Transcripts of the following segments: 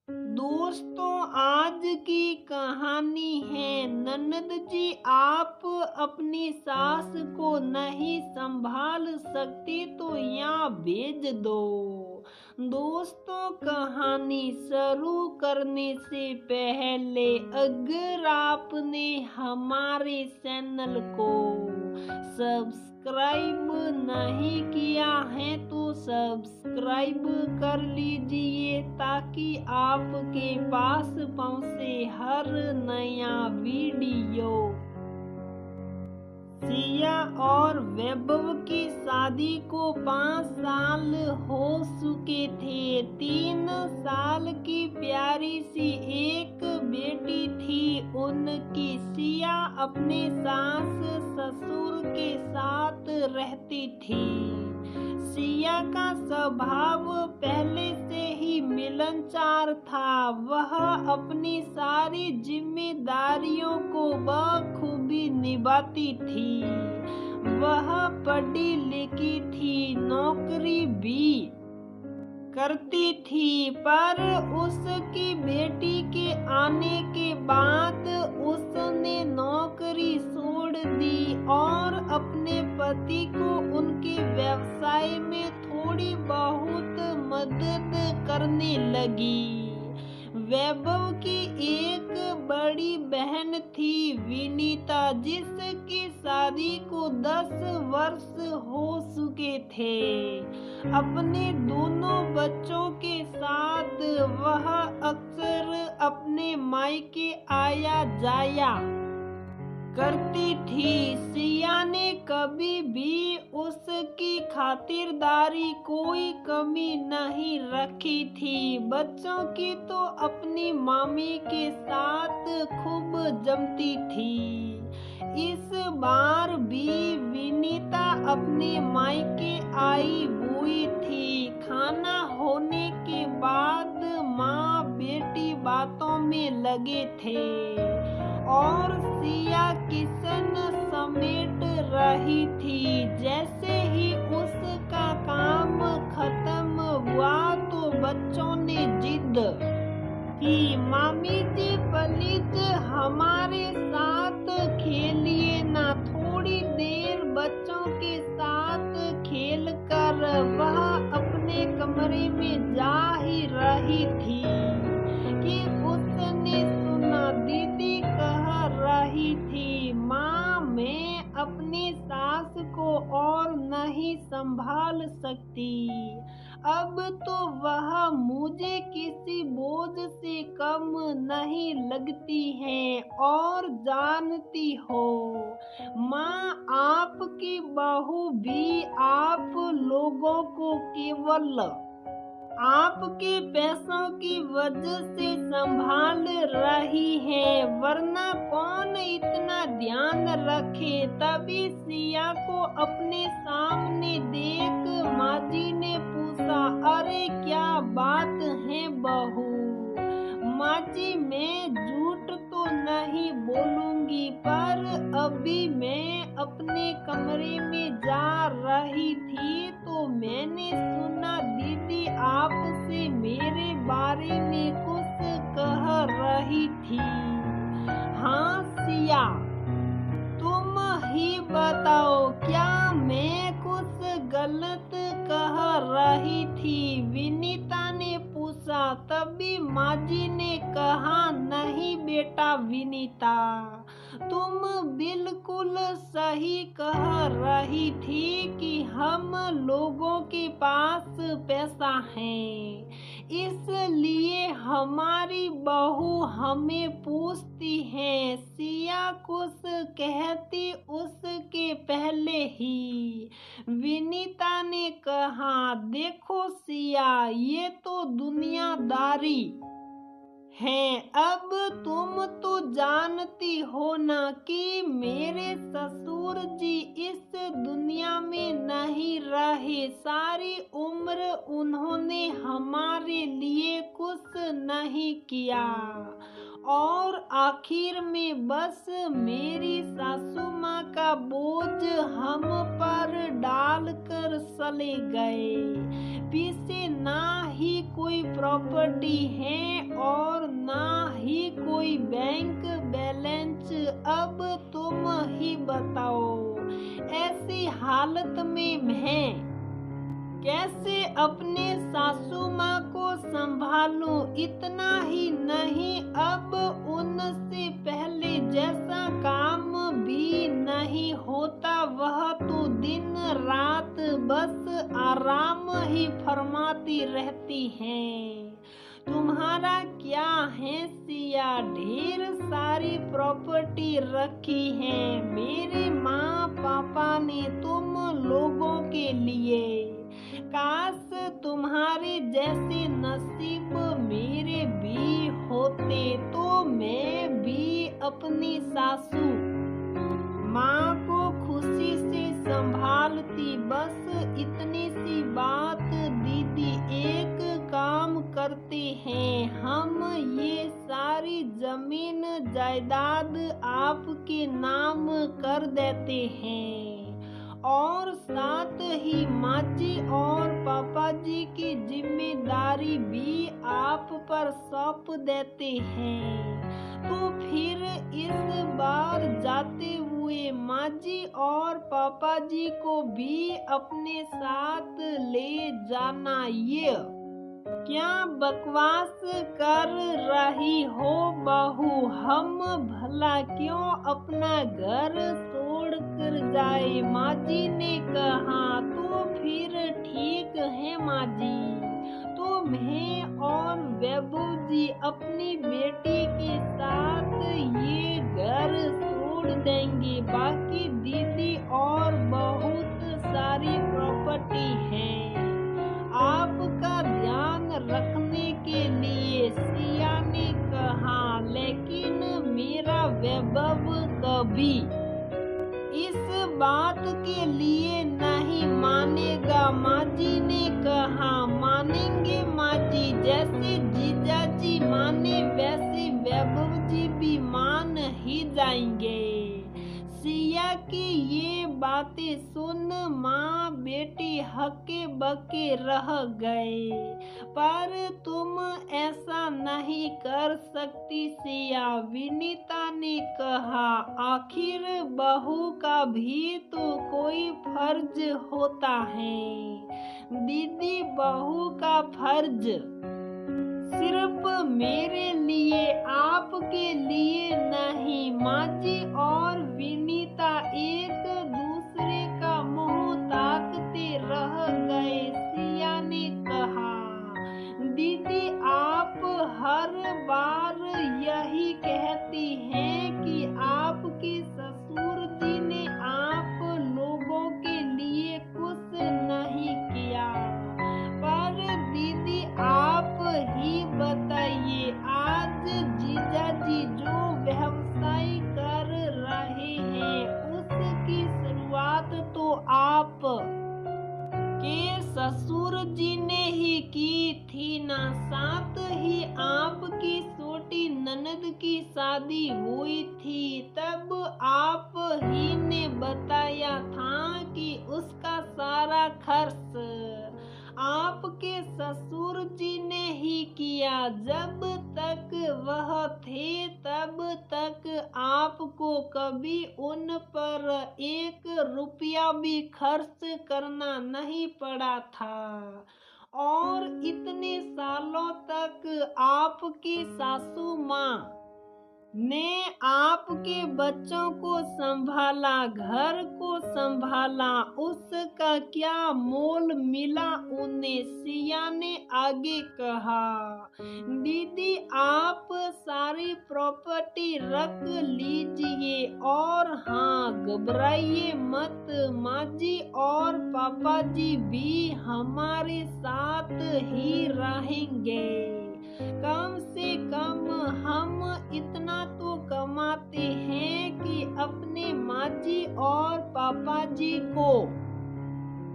दोस्तों, आज की कहानी है ननद जी आप अपनी सास को नहीं संभाल सकती तो यहाँ भेज दो। दोस्तों, कहानी शुरू करने से पहले अगर आपने हमारे चैनल को सब्सक्राइब नहीं किया है तो सब्सक्राइब कर लीजिए ताकि आपके पास पहुंचे हर नया वीडियो। सिया और वैभव की शादी को 5 साल हो चुके थे। 3 साल की प्यारी सी एक बेटी थी उनकी। सिया अपने सास ससुर के साथ रहती थी। सिया का स्वभाव पहले से ही मिलनसार था। वह अपनी सारी जिम्मेदारियों को बखूबी निभाती थी। वह पढ़ी लिखी थी, नौकरी भी करती थी, पर उसकी बेटी के आने के बाद उसने नौकरी छोड़ दी और अपने पति को उनके व्यवसाय में थोड़ी बहुत मदद करने लगी। वैभव की एक बड़ी बहन थी विनीता, जिसकी शादी को 10 वर्ष हो चुके थे। अपने दोनों बच्चों के साथ वह अक्सर अपने मायके आया जाया करती थी। सिया ने कभी भी उसकी खातिरदारी कोई कमी नहीं रखी थी। बच्चों की तो अपनी मामी के साथ खूब जमती थी। इस बार भी विनीता अपने मायके आई हुई थी। खाना होने के बाद माँ बेटी बातों में लगे थे और सिया किचन समेट रही थी। जैसे ही उसका काम खत्म हुआ तो बच्चों ने जिद कि मामी जी प्लीज हमारे साथ खेलिए ना। थोड़ी देर बच्चों के साथ खेल कर वह अपने कमरे में जा ही रही थी कि उसने सुना दीदी कह रही थी, माँ मैं अपनी सास को और नहीं संभाल सकती। अब तो वह मुझे किसी बोझ से कम नहीं लगती है। और जानती हो माँ, आपकी बहू भी आप लोगों को केवल आपके पैसों की वजह से संभाल रही है, वरना कौन इतना ध्यान रखे। तभी सिया को अपने सामने देख माजी ने पूछा, अरे क्या बात है बहू? माजी मैं झूठ तो नहीं बोलूंगी, पर अभी मैं अपने कमरे में जा रही थी तो मैंने सुना दीदी आपसे मेरे बारे में कुछ कह रही थी। हाँ सिया, तुम ही बताओ क्या मैं कुछ गलत कह रही थी? विनीता ने पूछा। तभी माजी ने कहा, नहीं बेटा विनीता, तुम बिल्कुल सही कह रही थी कि हम लोगों के पास पैसा है, इसलिए हमारी बहू हमें पूछती है। सिया कुछ कहती उसके पहले ही विनीता ने कहा, देखो सिया, ये तो दुनियादारी है। अब तुम तो जानती हो ना कि मेरे ससुर जी इस दुनिया में नहीं रहे। सारी उम्र उन्होंने हमारे लिए कुछ नहीं किया और आखिर में बस मेरी सासू माँ का बोझ हम पर डालकर चले गए। पीछे ना ही कोई प्रॉपर्टी है और ना ही कोई बैंक बैलेंस। अब तुम ही बताओ, ऐसी हालत में मैं कैसे अपने सासू माँ को संभालूं। इतना ही नहीं, अब उनसे पहले जैसा काम भी नहीं होता, वह तो दिन रात बस आराम ही फरमाती रहती हैं। तुम्हारा क्या है सिया, ढेर सारी प्रॉपर्टी रखी है मेरे माँ पापा ने तुम लोगों के लिए। काश तुम्हारे जैसे नसीब मेरे भी होते, तो मैं भी अपनी सासू माँ को खुशी से संभालती। बस इतनी सी बात दीदी, एक काम करते हैं, हम ये सारी जमीन जायदाद आपके नाम कर देते हैं और साथ ही माँ जी और पापा जी की जिम्मेदारी भी आप पर सौंप देते हैं। तो फिर इस बार जाते हुए माँ जी और पापा जी को भी अपने साथ ले जाना। ये क्या बकवास कर रही हो बहू, हम भला क्यों अपना घर छोड़ कर जाए। माँ जी ने कहा, तो फिर ठीक है माँ जी, तो मैं और वैभव जी अपनी बेटी के साथ ये घर छोड़ देंगे। बाकी दीदी और बहुत सारी प्रॉपर्टी है आपका ध्यान रखने के लिए, सिया ने कहा। लेकिन मेरा वैभव कभी इस बात के लिए नहीं मानेगा। माँ जी ने कहा, मानेंगे माँ जी, जैसे जीजा जी माने वैसे वैभव जी भी मान ही जाएंगे। सिया की ये बातें सुन माँ बेटी हक्के बक्के रह गए। पर तुम ऐसा नहीं कर सकती सिया, विनीता ने कहा। आखिर बहू का भी तो कोई फर्ज होता है। दीदी, बहू का फर्ज सिर्फ मेरे लिए आपके लिए नहीं। माँ जी और विनीता एक दूसरे का मुंह ताकते रह गए। सिया ने कहा, दीदी आप हर बार यही कहती हैं कि आपके ससुर जी ने आप लोगों के लिए कुछ नहीं किया। पर दीदी आप ही बताइए, आज जीजा जी जो व्यवसाय कर रहे हैं उसकी शुरुआत तो आप के ससुर जी ने ही की थी ना। साथ ही आपकी छोटी ननद की शादी हुई थी, तब आप ही ने बताया था कि उसका सारा खर्च आपके ससुर जी ने ही किया। जब तक वह थे तब तक आपको कभी उन पर 1 रुपया भी खर्च करना नहीं पड़ा था। और इतने सालों तक आपकी सासू माँ ने आपके बच्चों को संभाला, घर को संभाला, उसका क्या मोल मिला उन्हें। सिया ने आगे कहा, दीदी आप सारी प्रॉपर्टी रख लीजिए और हाँ, घबराइए मत, माँ जी और पापा जी भी हमारे साथ ही रहेंगे। कम से कम हम इतना तो कमाते हैं कि अपने माँ जी और पापा जी को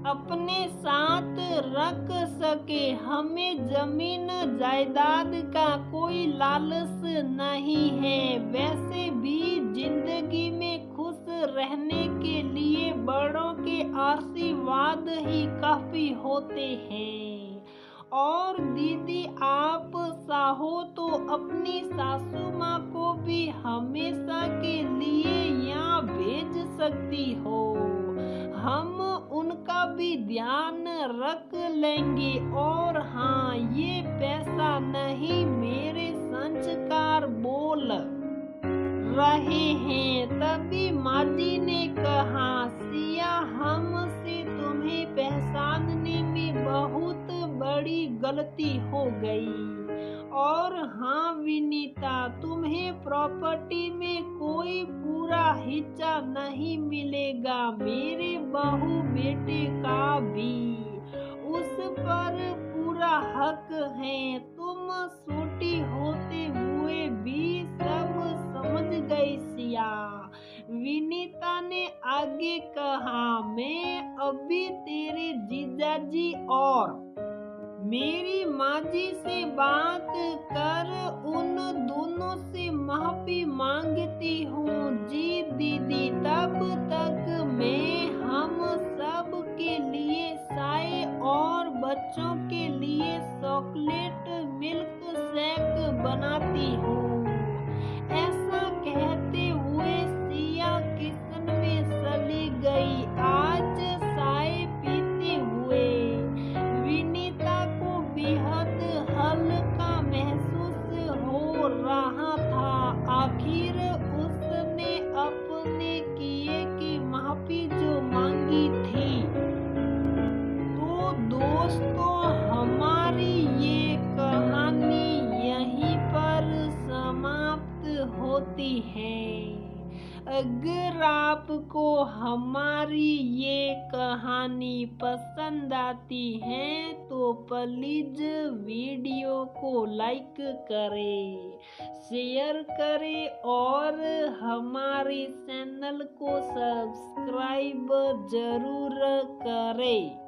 अपने साथ रख सके। हमें जमीन जायदाद का कोई लालच नहीं है। वैसे भी जिंदगी में खुश रहने के लिए बड़ों के आशीर्वाद ही काफी होते हैं। और दीदी, आप चाहो तो अपनी सासू माँ को भी हमेशा के लिए यहाँ भेज सकती हो। हम उनका भी ध्यान रख लेंगे। और हाँ, ये पैसा नहीं, मेरे संस्कार बोल रहे हैं। तभी माजी ने कहा, सिया, हमसे तुम्हें पहचानने में बहुत बड़ी गलती हो गई। और हाँ विनीता, तुम्हें प्रॉपर्टी में कोई पूरा हिस्सा नहीं मिलेगा। मेरे बहू बेटे का भी उस पर पूरा हक है। तुम छोटी होते हुए भी सब समझ गई सिया। विनीता ने आगे कहा, मैं अभी तेरे जीजाजी और मेरी माजी से बात कर उन दोनों से माफी मांगती हूँ। जी दीदी, तब तक मैं हम सब के लिए चाय और बच्चों के लिए चॉकलेट मिल्क शेक बनाती हूँ। ऐसा कहते हुए सिया किचन में चली गई। आज चाय पीते हुए विनीता को बेहद हल्का महसूस हो रहा था। आखिर उसने अपने किए की माफी जो मांगी थी। तो दोस्तों, हमारी ये कहानी यहीं पर समाप्त होती है। अगर आपको हमारी ये कहानी पसंद आती है तो प्लीज वीडियो को लाइक करें, शेयर करें और हमारे चैनल को सब्सक्राइब जरूर करें।